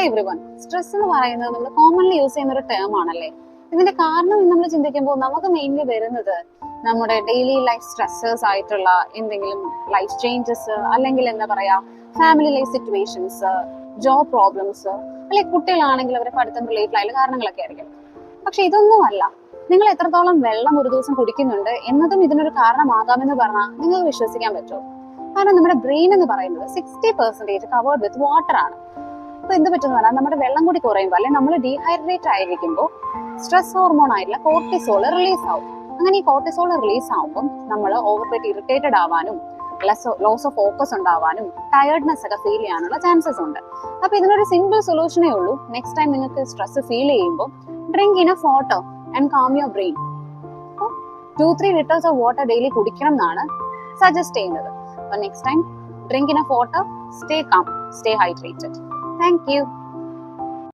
Hi everyone. Stress എന്ന് പറയുന്നത് നമ്മൾ കോമൺലി യൂസ് ചെയ്യുന്ന ഒരു ടേം ആണല്ലേ. ഇതിന്റെ കാരണം നമ്മൾ ചിന്തിക്കുമ്പോൾ നമുക്ക് മെയിൻലി വരുന്നത് നമ്മുടെ ഡെയിലി ലൈഫ് സ്ട്രെസ്സേഴ്സ് ആയിട്ടുള്ള എന്തെങ്കിലും ലൈഫ് ചേഞ്ചസ്, അല്ലെങ്കിൽ എന്താ പറയാ family life situations, job problems, അല്ലെങ്കിൽ കുട്ടികളാണെങ്കിൽ അവരെ പഠിത്തം റിലേറ്റഡ് ആയിട്ടുള്ള കാരണങ്ങളൊക്കെ ആയിരിക്കും. പക്ഷെ ഇതൊന്നുമല്ല. നിങ്ങൾ എത്രത്തോളം വെള്ളം ഒരു ദിവസം കുടിക്കുന്നുണ്ട് എന്നതും ഇതിനൊരു കാരണമാകാമെന്ന് പറഞ്ഞാൽ നിങ്ങൾക്ക് വിശ്വസിക്കാൻ പറ്റുമോ? കാരണം നമ്മുടെ ബ്രെയിൻ എന്ന് പറയുന്നത് 60% കവേർഡ് വിത്ത് വാട്ടർ ആണ്. അപ്പൊ എന്ത് പറ്റുന്ന പറഞ്ഞാൽ നമ്മുടെ വെള്ളം കൂടി കുറയുമ്പോൾ, അല്ലെങ്കിൽ നമ്മൾ ഡീഹൈഡ്രേറ്റ് ആയിരിക്കുമ്പോൾ സ്ട്രെസ് ഹോർമോൺ ആയിട്ടുള്ള കോർട്ടിസോൾ റിലീസ് ആവും. അങ്ങനെ ഈ കോർട്ടിസോൾ റിലീസ് ആവുമ്പോൾ നമ്മൾ ഓവർവെയിറ്റ് ഇറിറ്റേറ്റഡ് ആവാനും, ലോസ് ഓഫ് ഫോക്കസ് ഉണ്ടാവാനും, ടയർഡ്നെസ് ഒക്കെ ഫീൽ ചെയ്യാനുള്ള ചാൻസസ് ഉണ്ട്. അപ്പൊ ഇതിനൊരു സിമ്പിൾ സൊല്യൂഷനേ ഉള്ളൂ. നെക്സ്റ്റ് ടൈം നിങ്ങൾക്ക് സ്ട്രെസ് ഫീൽ ചെയ്യുമ്പോൾ drink enough water and calm your brain. 2-3 liters of water daily കുടിക്കണം എന്നാണ് സജസ്റ്റ് ചെയ്യുന്നത്. അപ്പൊ next time drink enough water, stay calm, stay hydrated. Thank you.